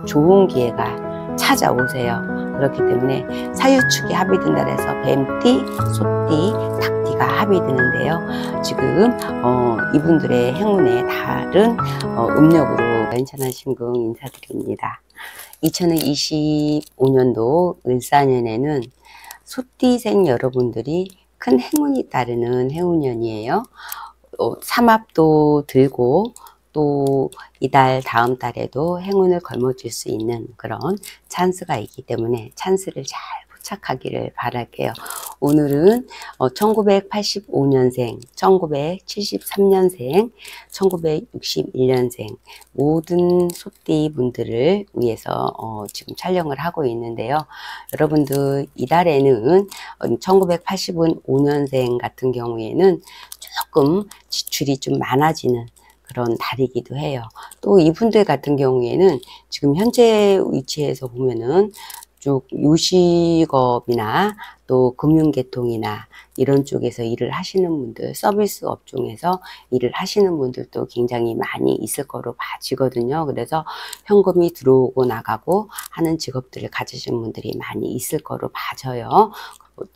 좋은 기회가 찾아오세요. 그렇기 때문에 사유축이 합이 든다 해서 뱀띠, 소띠, 닭띠가 합이 드는데요. 지금 이분들의 행운에 다른 음력으로 연찬한 신궁 인사드립니다. 2025년도 을사년에는 소띠생 여러분들이 큰 행운이 따르는 해운년이에요. 삼합도 들고 또 이달 다음 달에도 행운을 걸머쥘 수 있는 그런 찬스가 있기 때문에 찬스를 잘 포착하기를 바랄게요. 오늘은 1985년생, 1973년생, 1961년생 모든 소띠 분들을 위해서 지금 촬영을 하고 있는데요. 여러분들 이달에는 1985년생 같은 경우에는 조금 지출이 좀 많아지는 그런 달이기도 해요. 또 이분들 같은 경우에는 지금 현재 위치에서 보면은 쭉 요식업이나 또 금융계통이나 이런 쪽에서 일을 하시는 분들, 서비스 업종에서 일을 하시는 분들도 굉장히 많이 있을 거로 봐지거든요. 그래서 현금이 들어오고 나가고 하는 직업들을 가지신 분들이 많이 있을 거로 봐져요.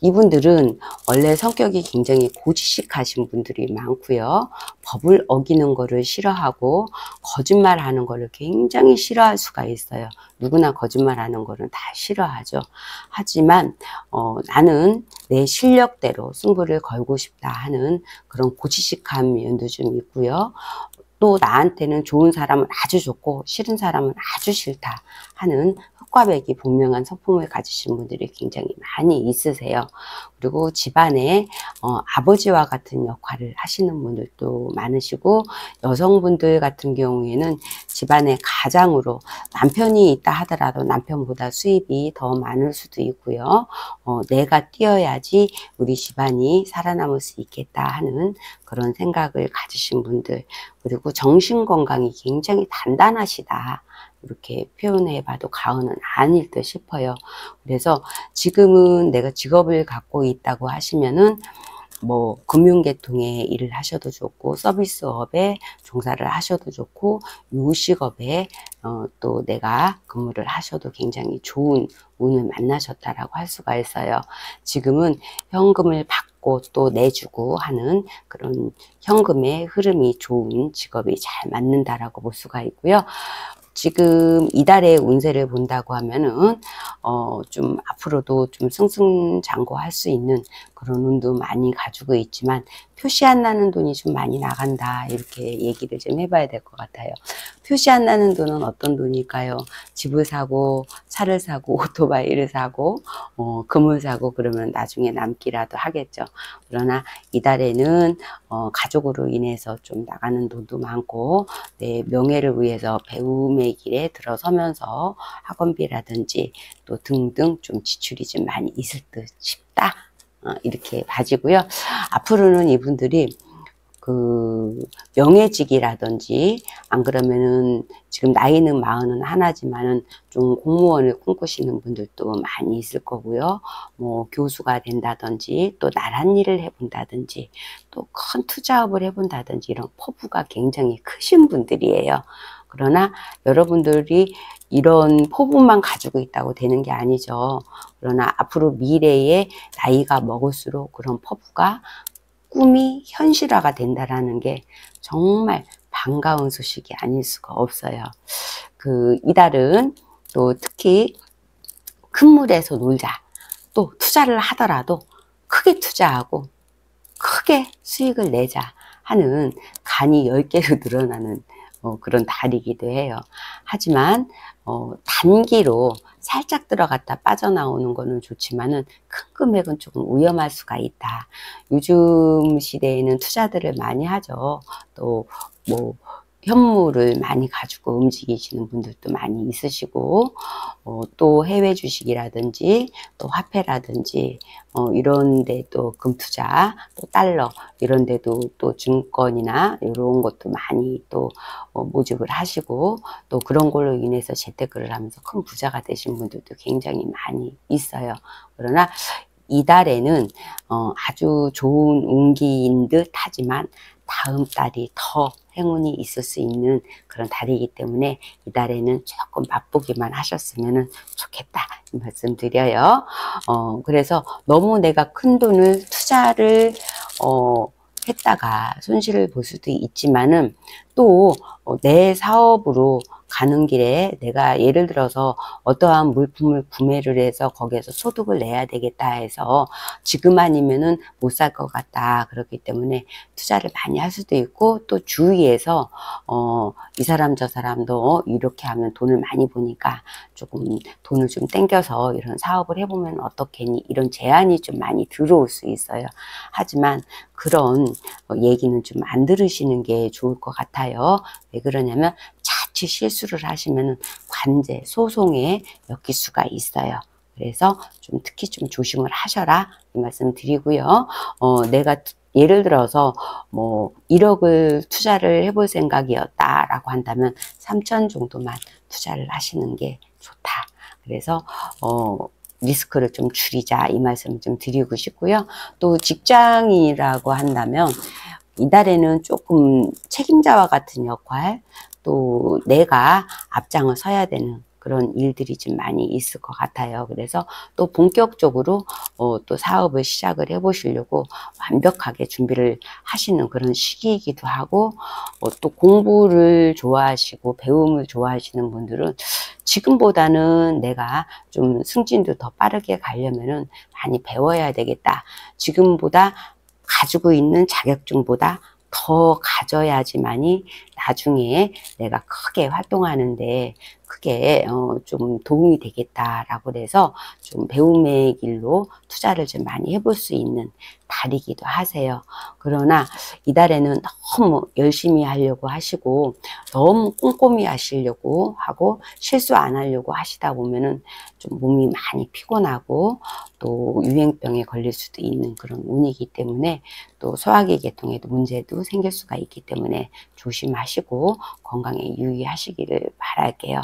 이분들은 원래 성격이 굉장히 고지식하신 분들이 많고요. 법을 어기는 거를 싫어하고 거짓말하는 거를 굉장히 싫어할 수가 있어요. 누구나 거짓말하는 거는 다 싫어하죠. 하지만 나는 내 실력대로 승부를 걸고 싶다 하는 그런 고지식한 면도 좀 있고요. 또 나한테는 좋은 사람은 아주 좋고 싫은 사람은 아주 싫다 하는 흑과 백이 분명한 성품을 가지신 분들이 굉장히 많이 있으세요. 그리고 집안에 아버지와 같은 역할을 하시는 분들도 많으시고, 여성분들 같은 경우에는 집안의 가장으로 남편이 있다 하더라도 남편보다 수입이 더 많을 수도 있고요. 내가 뛰어야지 우리 집안이 살아남을 수 있겠다 하는 그런 생각을 가지신 분들, 그리고 정신건강이 굉장히 단단하시다 이렇게 표현해 봐도 과언은 아닐 듯 싶어요. 그래서 지금은 내가 직업을 갖고 있다고 하시면은 뭐 금융계통에 일을 하셔도 좋고, 서비스업에 종사를 하셔도 좋고, 요식업에 또 내가 근무를 하셔도 굉장히 좋은 운을 만나셨다라고 할 수가 있어요. 지금은 현금을 받고 또 내주고 하는 그런 현금의 흐름이 좋은 직업이 잘 맞는다라고 볼 수가 있고요. 지금 이달의 운세를 본다고 하면은 좀 앞으로도 좀 승승장구할 수 있는 그런 운도 많이 가지고 있지만, 표시 안 나는 돈이 좀 많이 나간다 이렇게 얘기를 좀 해봐야 될 것 같아요. 표시 안 나는 돈은 어떤 돈일까요? 집을 사고 차를 사고 오토바이를 사고 금을 사고 그러면 나중에 남기라도 하겠죠. 그러나 이달에는 가족으로 인해서 좀 나가는 돈도 많고, 내 명예를 위해서 배움의 길에 들어서면서 학원비라든지 또 등등 좀 지출이 좀 많이 있을 듯 싶다, 이렇게 봐지고요. 앞으로는 이분들이 그 명예직이라든지, 안 그러면은 지금 나이는 41지만은 좀 공무원을 꿈꾸시는 분들도 많이 있을 거고요. 뭐 교수가 된다든지, 또 나란 일을 해본다든지, 또 큰 투자업을 해본다든지, 이런 포부가 굉장히 크신 분들이에요. 그러나 여러분들이 이런 포부만 가지고 있다고 되는 게 아니죠. 그러나 앞으로 미래에 나이가 먹을수록 그런 포부가 꿈이 현실화가 된다라는 게 정말 반가운 소식이 아닐 수가 없어요. 이달은 또 특히 큰 물에서 놀자, 또 투자를 하더라도 크게 투자하고 크게 수익을 내자 하는 간이 10개로 늘어나는 그런 달이기도 해요. 하지만 단기로 살짝 들어갔다 빠져나오는 거는 좋지만은 큰 금액은 조금 위험할 수가 있다. 요즘 시대에는 투자들을 많이 하죠. 또 뭐 현물을 많이 가지고 움직이시는 분들도 많이 있으시고, 또 해외 주식이라든지 또 화폐라든지 이런 데도 금투자, 또 달러 이런 데도 또 증권이나 이런 것도 많이 또 모집을 하시고, 또 그런 걸로 인해서 재테크를 하면서 큰 부자가 되신 분들도 굉장히 많이 있어요. 그러나 이달에는 아주 좋은 운기인 듯 하지만 다음 달이 더 행운이 있을 수 있는 그런 달이기 때문에 이 달에는 조금 바쁘기만 하셨으면 좋겠다 이 말씀 드려요. 그래서 너무 내가 큰 돈을 투자를 했다가 손실을 볼 수도 있지만은 또 내 사업으로 가는 길에 내가 예를 들어서 어떠한 물품을 구매를 해서 거기에서 소득을 내야 되겠다 해서 지금 아니면은 못 살 것 같다. 그렇기 때문에 투자를 많이 할 수도 있고 또 주위에서 이 사람 저 사람도 이렇게 하면 돈을 많이 버니까 조금 돈을 좀 땡겨서 이런 사업을 해보면 어떻겠니? 이런 제안이 좀 많이 들어올 수 있어요. 하지만 그런 얘기는 좀 안 들으시는 게 좋을 것 같아요. 왜 그러냐면 자칫 실수를 하시면 관제, 소송에 엮일 수가 있어요. 그래서 좀 특히 좀 조심을 하셔라 이 말씀 드리고요. 내가 예를 들어서 뭐 1억을 투자를 해볼 생각이었다라고 한다면 3천 정도만 투자를 하시는 게 좋다. 그래서 리스크를 좀 줄이자 이 말씀 좀 드리고 싶고요. 또 직장인이라고 한다면 이달에는 조금 책임자와 같은 역할, 또 내가 앞장을 서야 되는 그런 일들이 좀 많이 있을 것 같아요. 그래서 또 본격적으로 또 사업을 시작을 해보시려고 완벽하게 준비를 하시는 그런 시기이기도 하고, 또 공부를 좋아하시고 배움을 좋아하시는 분들은 지금보다는 내가 좀 승진도 더 빠르게 가려면은 많이 배워야 되겠다. 지금보다 가지고 있는 자격증보다 더 가져야지만이 나중에 내가 크게 활동하는데 크게 좀 도움이 되겠다라고 해서 좀 배움의 길로 투자를 좀 많이 해볼 수 있는 달이기도 하세요. 그러나 이달에는 너무 열심히 하려고 하시고 너무 꼼꼼히 하시려고 하고 실수 안 하려고 하시다 보면은 좀 몸이 많이 피곤하고 또 유행병에 걸릴 수도 있는 그런 운이기 때문에 또 소화기 계통에도 문제도 생길 수가 있기 때문에 조심하시고 건강에 유의하시기를 바랄게요.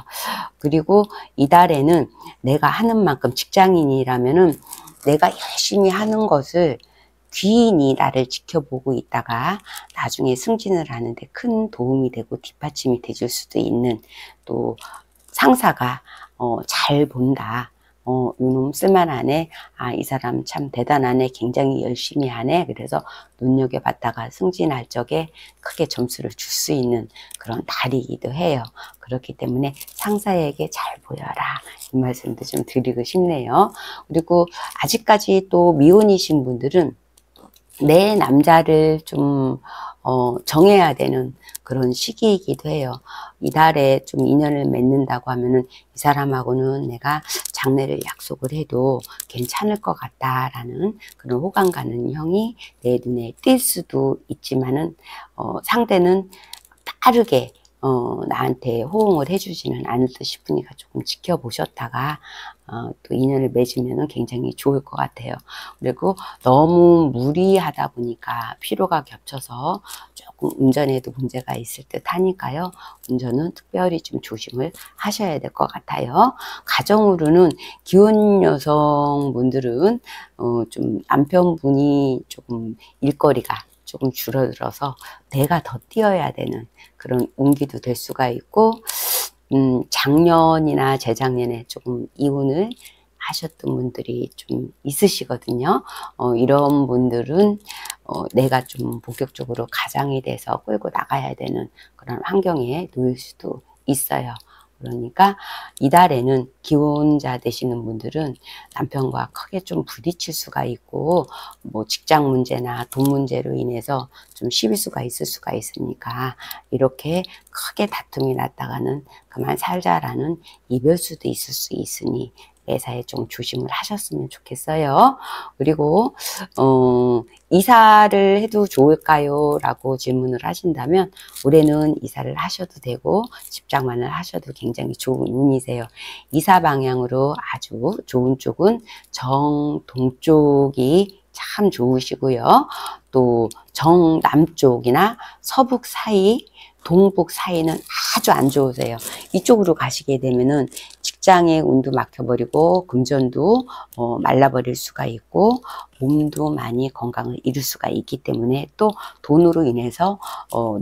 그리고 이달에는 내가 하는 만큼 직장인이라면은 내가 열심히 하는 것을 귀인이 나를 지켜보고 있다가 나중에 승진을 하는데 큰 도움이 되고 뒷받침이 되줄 수도 있는, 또 상사가 잘 본다. 요놈 쓸만하네. 이 사람 참 대단하네. 굉장히 열심히 하네. 그래서 눈여겨봤다가 승진할 적에 크게 점수를 줄 수 있는 그런 달이기도 해요. 그렇기 때문에 상사에게 잘 보여라. 이 말씀도 좀 드리고 싶네요. 그리고 아직까지 또 미혼이신 분들은 내 남자를 좀 정해야 되는 그런 시기이기도 해요. 이달에 좀 인연을 맺는다고 하면은 이 사람하고는 내가 장래를 약속을 해도 괜찮을 것 같다라는 그런 호감 가는 형이 내 눈에 띌 수도 있지만은 상대는 빠르게 나한테 호응을 해주지는 않을 듯 싶으니까 조금 지켜보셨다가 또 인연을 맺으면 굉장히 좋을 것 같아요. 그리고 너무 무리하다 보니까 피로가 겹쳐서 조금 운전에도 문제가 있을 듯 하니까요. 운전은 특별히 좀 조심을 하셔야 될 것 같아요. 가정으로는 기혼 여성분들은 좀 남편분이 조금 일거리가 조금 줄어들어서 내가 더 뛰어야 되는 그런 운기도 될 수가 있고, 작년이나 재작년에 조금 이혼을 하셨던 분들이 좀 있으시거든요. 이런 분들은 내가 좀 본격적으로 가장이 돼서 끌고 나가야 되는 그런 환경에 놓일 수도 있어요. 그러니까 이달에는 기혼자 되시는 분들은 남편과 크게 좀 부딪힐 수가 있고, 뭐 직장 문제나 돈 문제로 인해서 좀 시비수가 있을 수가 있으니까 이렇게 크게 다툼이 났다가는 그만 살자라는 이별수도 있을 수 있으니 매사에 좀 조심을 하셨으면 좋겠어요. 그리고 이사를 해도 좋을까요? 라고 질문을 하신다면 올해는 이사를 하셔도 되고 집장만을 하셔도 굉장히 좋은 운이세요. 이사 방향으로 아주 좋은 쪽은 정동쪽이 참 좋으시고요. 또 정남쪽이나 서북 사이, 동북 사이는 아주 안 좋으세요. 이쪽으로 가시게 되면은 직장의 운도 막혀버리고 금전도 말라버릴 수가 있고 몸도 많이 건강을 잃을 수가 있기 때문에 또 돈으로 인해서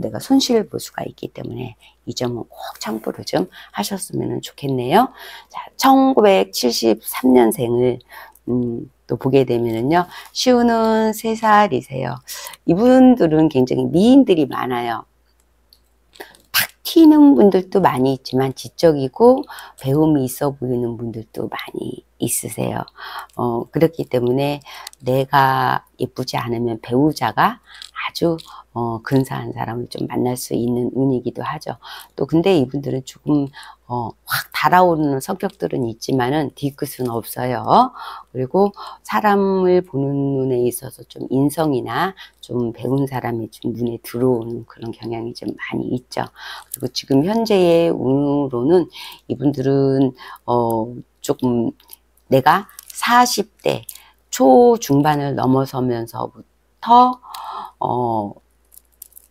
내가 손실을 볼 수가 있기 때문에 이 점은 꼭 참고를 좀 하셨으면 좋겠네요. 자, 1973년생을 또 보게 되면은요, 시우는 3살이세요. 이분들은 굉장히 미인들이 많아요. 탁 튀는 분들도 많이 있지만 지적이고 배움이 있어 보이는 분들도 많이 있으세요. 그렇기 때문에 내가 예쁘지 않으면 배우자가 아주 근사한 사람을 좀 만날 수 있는 운이기도 하죠. 또 근데 이분들은 조금 확 달아오르는 성격들은 있지만은 뒤끝은 없어요. 그리고 사람을 보는 눈에 있어서 좀 인성이나 좀 배운 사람이 좀 눈에 들어오는 그런 경향이 좀 많이 있죠. 그리고 지금 현재의 운으로는 이분들은 조금 내가 40대 초중반을 넘어서면서부터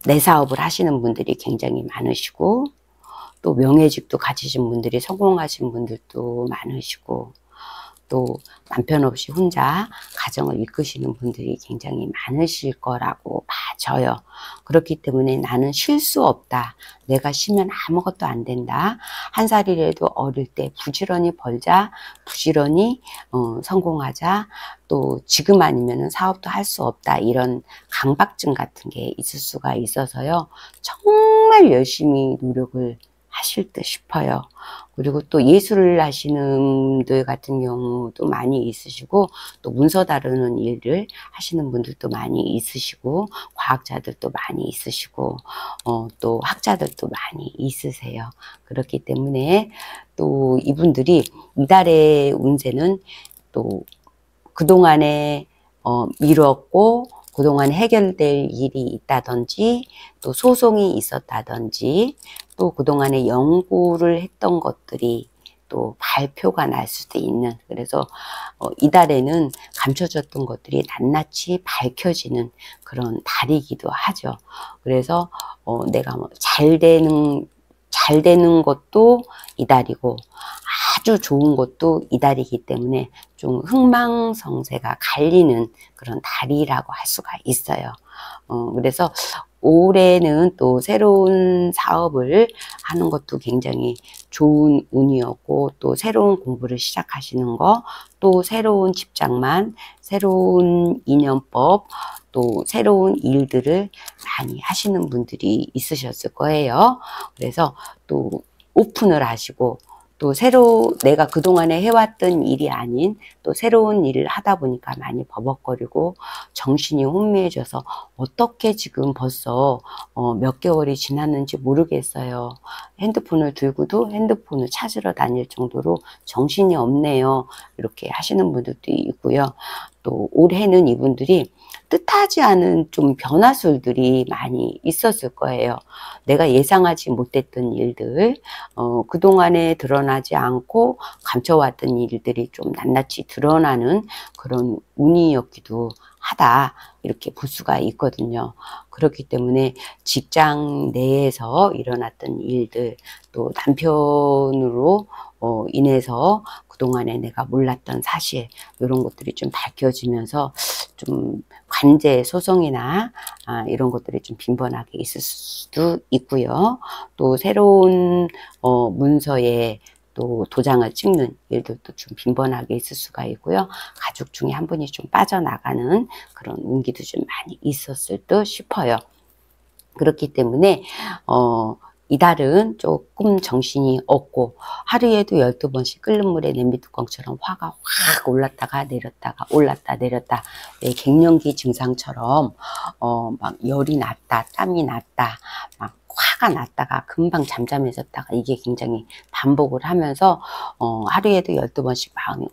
내 사업을 하시는 분들이 굉장히 많으시고 또 명예직도 가지신 분들이 성공하신 분들도 많으시고 또 남편 없이 혼자 가정을 이끄시는 분들이 굉장히 많으실 거라고 봐져요. 그렇기 때문에 나는 쉴 수 없다. 내가 쉬면 아무것도 안 된다. 한 살이라도 어릴 때 부지런히 벌자. 부지런히 성공하자. 또 지금 아니면 사업도 할 수 없다. 이런 강박증 같은 게 있을 수가 있어서요. 정말 열심히 노력을 하실 듯 싶어요. 그리고 또 예술을 하시는 분들 같은 경우도 많이 있으시고 또 문서 다루는 일을 하시는 분들도 많이 있으시고 과학자들도 많이 있으시고 또 학자들도 많이 있으세요. 그렇기 때문에 또 이분들이 이달의 운세는 또 그동안에 미뤘고 그동안 해결될 일이 있다든지 또 소송이 있었다든지 또 그동안에 연구를 했던 것들이 또 발표가 날 수도 있는, 그래서 이달에는 감춰졌던 것들이 낱낱이 밝혀지는 그런 달이기도 하죠. 그래서 내가 뭐 잘 되는 것도 이달이고 아주 좋은 것도 이달이기 때문에 좀 흥망성쇠가 갈리는 그런 달이라고 할 수가 있어요. 그래서 올해는 또 새로운 사업을 하는 것도 굉장히 좋은 운이었고 또 새로운 공부를 시작하시는 거, 또 새로운 직장만, 새로운 인연법, 또 새로운 일들을 많이 하시는 분들이 있으셨을 거예요. 그래서 또 오픈을 하시고 또 새로 내가 그동안에 해왔던 일이 아닌 또 새로운 일을 하다 보니까 많이 버벅거리고 정신이 혼미해져서 어떻게 지금 벌써 몇 개월이 지났는지 모르겠어요. 핸드폰을 들고도 핸드폰을 찾으러 다닐 정도로 정신이 없네요. 이렇게 하시는 분들도 있고요. 또 올해는 이분들이 뜻하지 않은 좀 변화술들이 많이 있었을 거예요. 내가 예상하지 못했던 일들, 그동안에 드러나지 않고 감춰왔던 일들이 좀 낱낱이 드러나는 그런 운이었기도 하다, 이렇게 볼 수가 있거든요. 그렇기 때문에 직장 내에서 일어났던 일들, 또 남편으로 인해서 그동안에 내가 몰랐던 사실, 이런 것들이 좀 밝혀지면서 좀 관제 소송이나 이런 것들이 좀 빈번하게 있을 수도 있고요. 또 새로운 문서에 또 도장을 찍는 일들도 좀 빈번하게 있을 수가 있고요. 가족 중에 한 분이 좀 빠져나가는 그런 운기도 좀 많이 있었을 듯 싶어요. 그렇기 때문에 이달은 조금 정신이 없고 하루에도 12번씩 끓는 물에 냄비뚜껑처럼 화가 확 올랐다가 내렸다가 올랐다 내렸다, 갱년기 증상처럼 막 열이 났다, 땀이 났다, 막 화가 났다가 금방 잠잠해졌다가 이게 굉장히 반복을 하면서 하루에도 12번씩 마음이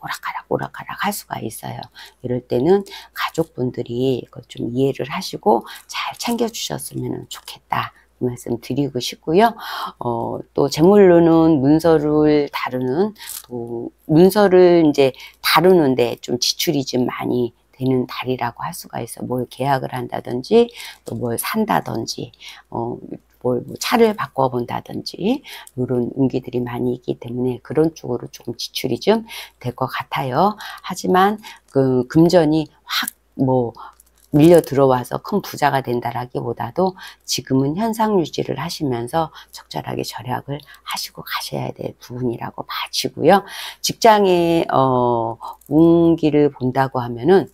오락가락 할 수가 있어요. 이럴 때는 가족분들이 이걸 좀 이해를 하시고 잘 챙겨주셨으면 좋겠다, 이 말씀 드리고 싶고요. 또 제물로는 문서를 다루는, 또 문서를 이제 다루는데 좀 지출이 좀 많이 되는 달이라고 할 수가 있어. 뭘 계약을 한다든지 또 뭘 산다든지 뭐 뭐 차를 바꿔본다든지 이런 운기들이 많이 있기 때문에 그런 쪽으로 조금 지출이 좀 될 것 같아요. 하지만 그 금전이 확 뭐 밀려 들어와서 큰 부자가 된다라기보다도 지금은 현상 유지를 하시면서 적절하게 절약을 하시고 가셔야 될 부분이라고 봐지고요. 직장의 운기를 본다고 하면은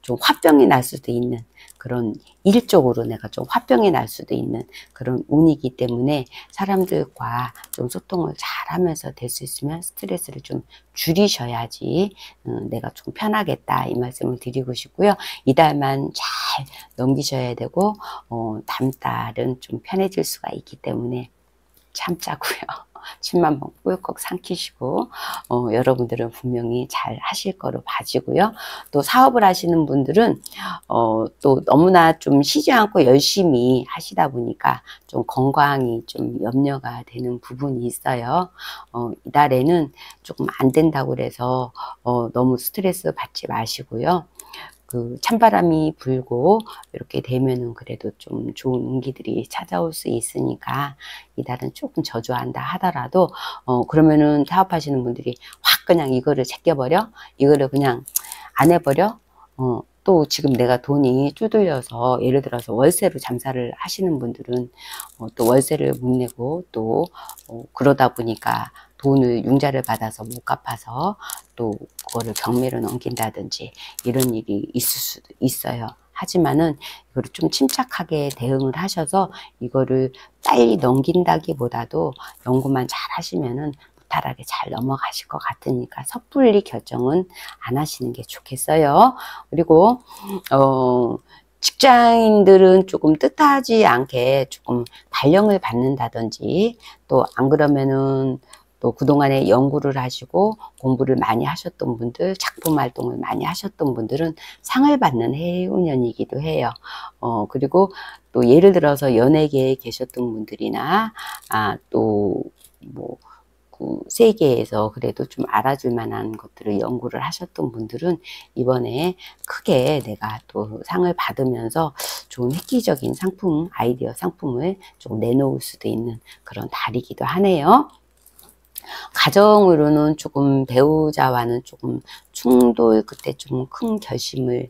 좀 화병이 날 수도 있는 그런 일적으로 내가 좀 화병이 날 수도 있는 그런 운이기 때문에 사람들과 좀 소통을 잘 하면서 될 수 있으면 스트레스를 좀 줄이셔야지 내가 좀 편하겠다 이 말씀을 드리고 싶고요. 이달만 잘 넘기셔야 되고 다음 달은 좀 편해질 수가 있기 때문에 참자고요. 침만 한번 꿀꺽 삼키시고 여러분들은 분명히 잘 하실 거로 봐지고요. 또 사업을 하시는 분들은 또 너무나 좀 쉬지 않고 열심히 하시다 보니까 좀 건강이 좀 염려가 되는 부분이 있어요. 이달에는 조금 안 된다고 그래서 너무 스트레스 받지 마시고요. 그 찬바람이 불고 이렇게 되면은 그래도 좀 좋은 운기들이 찾아올 수 있으니까 이달은 조금 저조한다 하더라도 그러면은 사업하시는 분들이 확 그냥 이거를 제껴버려? 이거를 그냥 안 해버려? 또 지금 내가 돈이 쪼들려서 예를 들어서 월세로 잠사를 하시는 분들은 또 월세를 못 내고 또 그러다 보니까 돈을 융자를 받아서 못 갚아서 또 그거를 경매로 넘긴다든지 이런 일이 있을 수도 있어요. 하지만은 이거를 좀 침착하게 대응을 하셔서 이거를 빨리 넘긴다기보다도 연구만 잘 하시면은 무탈하게 잘 넘어가실 것 같으니까 섣불리 결정은 안 하시는 게 좋겠어요. 그리고 직장인들은 조금 뜻하지 않게 조금 발령을 받는다든지 또 안 그러면은 또 그동안에 연구를 하시고 공부를 많이 하셨던 분들, 작품 활동을 많이 하셨던 분들은 상을 받는 해운년이기도 해요. 그리고 또 예를 들어서 연예계에 계셨던 분들이나 또 뭐 그 세계에서 그래도 좀 알아줄 만한 것들을 연구를 하셨던 분들은 이번에 크게 내가 또 상을 받으면서 좋은 획기적인 상품, 아이디어 상품을 좀 내놓을 수도 있는 그런 달이기도 하네요. 가정으로는 조금 배우자와는 조금 충돌, 그때 좀 큰 결심을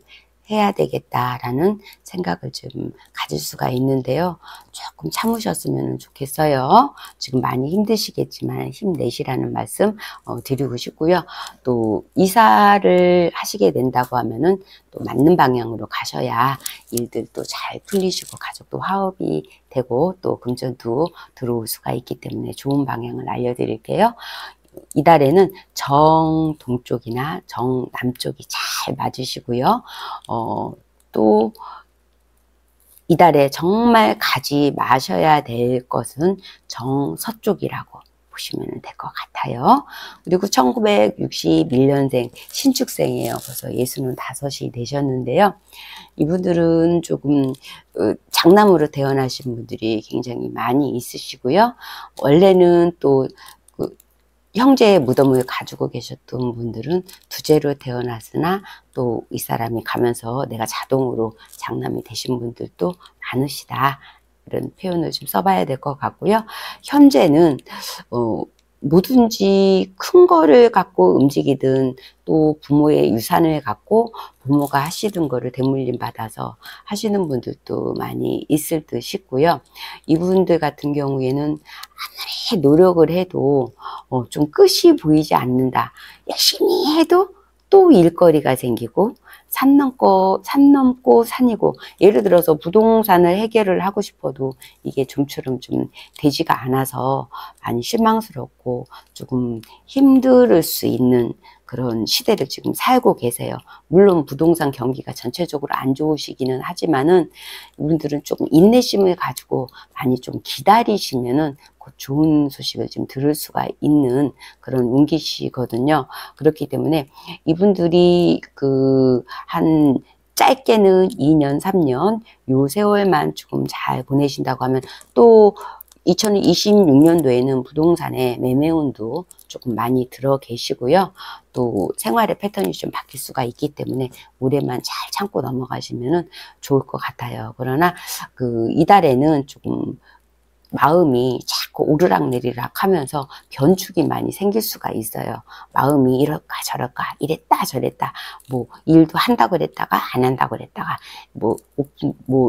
해야 되겠다라는 생각을 좀 가질 수가 있는데요. 조금 참으셨으면 좋겠어요. 지금 많이 힘드시겠지만 힘내시라는 말씀 드리고 싶고요. 또 이사를 하시게 된다고 하면은 또 맞는 방향으로 가셔야 일들도 잘 풀리시고 가족도 화합이 되고 또 금전도 들어올 수가 있기 때문에 좋은 방향을 알려드릴게요. 이달에는 정동쪽이나 정남쪽이 잘 맞으시고요. 또 이달에 정말 가지 마셔야 될 것은 정서쪽이라고 보시면 될 것 같아요. 그리고 1961년생 신축생이에요. 벌써 65이 되셨는데요. 이분들은 조금 장남으로 태어나신 분들이 굉장히 많이 있으시고요. 원래는 또 형제의 무덤을 가지고 계셨던 분들은 두제로 태어났으나 또 이 사람이 가면서 내가 자동으로 장남이 되신 분들도 많으시다. 이런 표현을 좀 써봐야 될 것 같고요. 현재는 뭐든지 큰 거를 갖고 움직이든 또 부모의 유산을 갖고 부모가 하시던 거를 대물림 받아서 하시는 분들도 많이 있을 듯 싶고요. 이분들 같은 경우에는 아무리 노력을 해도 좀 끝이 보이지 않는다. 열심히 해도 또 일거리가 생기고 산 넘고 산이고, 예를 들어서 부동산을 해결을 하고 싶어도 이게 좀처럼 좀 되지가 않아서 많이 실망스럽고 조금 힘들 수 있는 그런 시대를 지금 살고 계세요. 물론 부동산 경기가 전체적으로 안 좋으시기는 하지만은 이분들은 조금 인내심을 가지고 많이 좀 기다리시면은 곧 좋은 소식을 좀 들을 수가 있는 그런 운기시거든요. 그렇기 때문에 이분들이 한 짧게는 2년, 3년 요 세월만 조금 잘 보내신다고 하면 또 2026년도에는 부동산의 매매운도 조금 많이 들어 계시고요. 또 생활의 패턴이 좀 바뀔 수가 있기 때문에 올해만 잘 참고 넘어가시면 좋을 것 같아요. 그러나 이달에는 조금 마음이 자꾸 오르락내리락 하면서 변축이 많이 생길 수가 있어요. 마음이 이럴까 저럴까, 이랬다 저랬다, 뭐 일도 한다고 그랬다가 안 한다고 그랬다가, 뭐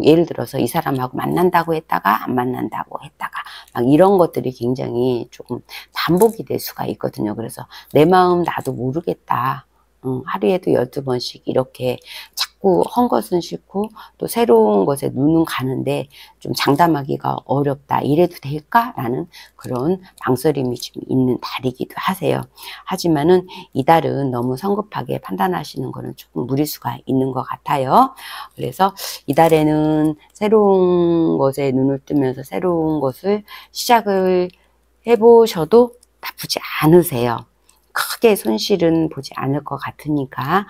예를 들어서 이 사람하고 만난다고 했다가 안 만난다고 했다가, 막 이런 것들이 굉장히 조금 반복이 될 수가 있거든요. 그래서 내 마음 나도 모르겠다. 하루에도 12번씩 이렇게 자꾸 헌 것은 싫고 또 새로운 것에 눈은 가는데 좀 장담하기가 어렵다. 이래도 될까? 라는 그런 망설임이 좀 있는 달이기도 하세요. 하지만은 이 달은 너무 성급하게 판단하시는 거는 조금 무리수가 있는 것 같아요. 그래서 이 달에는 새로운 것에 눈을 뜨면서 새로운 것을 시작을 해보셔도 나쁘지 않으세요. 크게 손실은 보지 않을 것 같으니까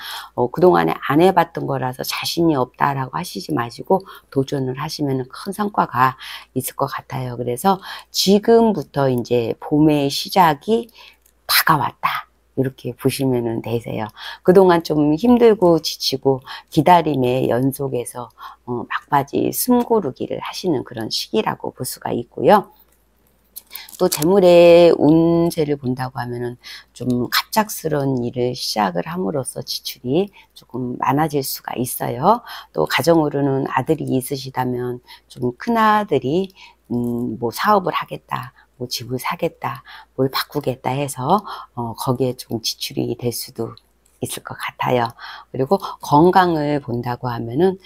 그동안에 안 해봤던 거라서 자신이 없다라고 하시지 마시고 도전을 하시면 큰 성과가 있을 것 같아요. 그래서 지금부터 이제 봄의 시작이 다가왔다. 이렇게 보시면 되세요. 그동안 좀 힘들고 지치고 기다림의 연속에서 막바지 숨고르기를 하시는 그런 시기라고 볼 수가 있고요. 또 재물의 운세를 본다고 하면은 좀 갑작스러운 일을 시작을 함으로써 지출이 조금 많아질 수가 있어요. 또 가정으로는 아들이 있으시다면 좀 큰아들이 뭐 사업을 하겠다, 뭐 집을 사겠다, 뭘 바꾸겠다 해서 거기에 좀 지출이 될 수도 있을 것 같아요. 그리고 건강을 본다고 하면은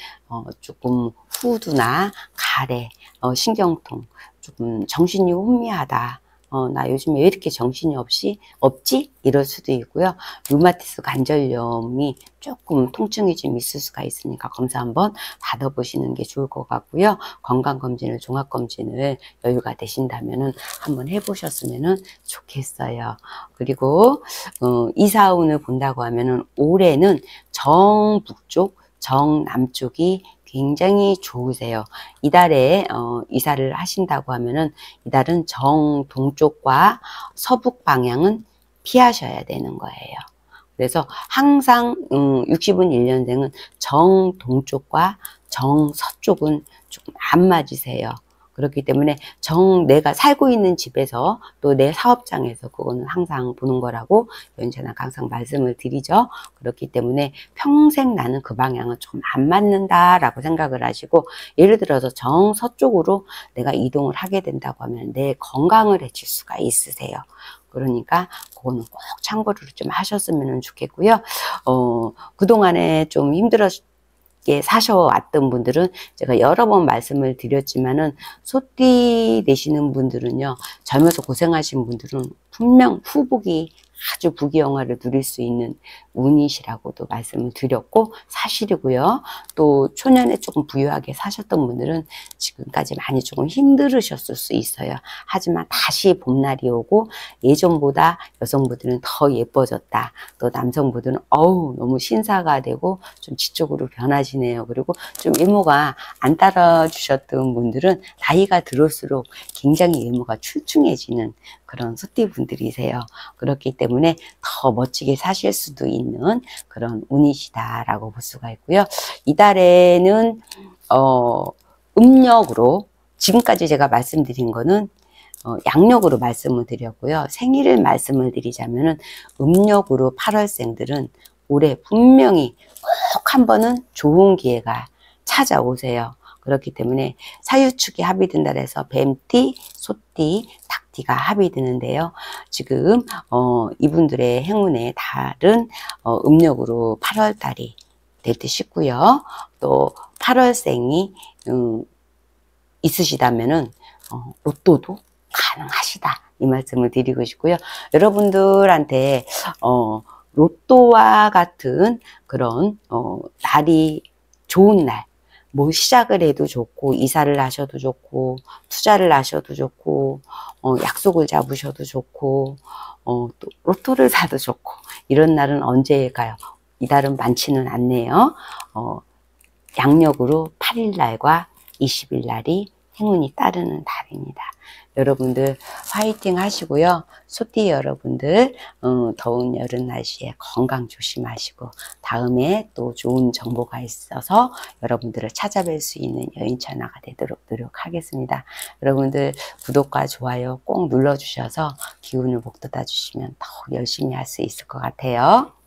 조금 후두나 가래, 신경통, 조금 정신이 혼미하다. 나 요즘에 왜 이렇게 정신이 없지? 이럴 수도 있고요. 류마티스 관절염이 조금 통증이 좀 있을 수가 있으니까 검사 한번 받아보시는 게 좋을 것 같고요. 건강검진을, 종합검진을 여유가 되신다면은 한번 해보셨으면 좋겠어요. 그리고 이사운을 본다고 하면은 올해는 정북쪽, 정남쪽이 굉장히 좋으세요. 이달에 이사를 하신다고 하면은 이달은 정동쪽과 서북 방향은 피하셔야 되는 거예요. 그래서 항상 60은 1년생은 정동쪽과 정서쪽은 조금 안 맞으세요. 그렇기 때문에 내가 살고 있는 집에서 또 내 사업장에서 그거는 항상 보는 거라고 연세나 항상 말씀을 드리죠. 그렇기 때문에 평생 나는 그 방향은 좀 안 맞는다라고 생각을 하시고, 예를 들어서 정서쪽으로 내가 이동을 하게 된다고 하면 내 건강을 해칠 수가 있으세요. 그러니까 그거는 꼭 참고를 좀 하셨으면 좋겠고요. 그동안에 좀 사셔왔던 분들은 제가 여러 번 말씀을 드렸지만은 소띠 되시는 분들은요, 젊어서 고생하신 분들은 분명 후복이 아주 부귀영화를 누릴 수 있는 운이시라고도 말씀을 드렸고 사실이고요. 또 초년에 조금 부유하게 사셨던 분들은 지금까지 많이 조금 힘들으셨을 수 있어요. 하지만 다시 봄날이 오고 예전보다 여성분들은 더 예뻐졌다. 또 남성분들은 너무 신사가 되고 좀 지적으로 변하시네요. 그리고 좀 외모가 안 따라주셨던 분들은 나이가 들을수록 굉장히 외모가 출중해지는 그런 소띠 분들이세요. 그렇기 때문에 더 멋지게 사실 수도 있는 그런 운이시다라고 볼 수가 있고요. 이달에는 음력으로 지금까지 제가 말씀드린 거는 양력으로 말씀을 드렸고요. 생일을 말씀을 드리자면은 음력으로 8월생들은 올해 분명히 꼭 한 번은 좋은 기회가 찾아오세요. 그렇기 때문에 사유축이 합의된다 해서 뱀띠, 소띠, 닭띠가 합의되는데요. 지금 이분들의 행운의 달은 음력으로 8월달이 될 듯 싶고요. 또 8월생이 있으시다면은 로또도 가능하시다, 이 말씀을 드리고 싶고요. 여러분들한테 로또와 같은 그런 날이 좋은 날, 뭐 시작을 해도 좋고 이사를 하셔도 좋고 투자를 하셔도 좋고 약속을 잡으셔도 좋고 또 로또를 사도 좋고 이런 날은 언제일까요? 이달은 많지는 않네요. 양력으로 8일 날과 20일 날이 행운이 따르는 달입니다. 여러분들 화이팅 하시고요. 소띠 여러분들 더운 여름 날씨에 건강 조심하시고 다음에 또 좋은 정보가 있어서 여러분들을 찾아뵐 수 있는 여인천하가 되도록 노력하겠습니다. 여러분들 구독과 좋아요 꼭 눌러주셔서 기운을 북돋아 주시면 더욱 열심히 할 수 있을 것 같아요.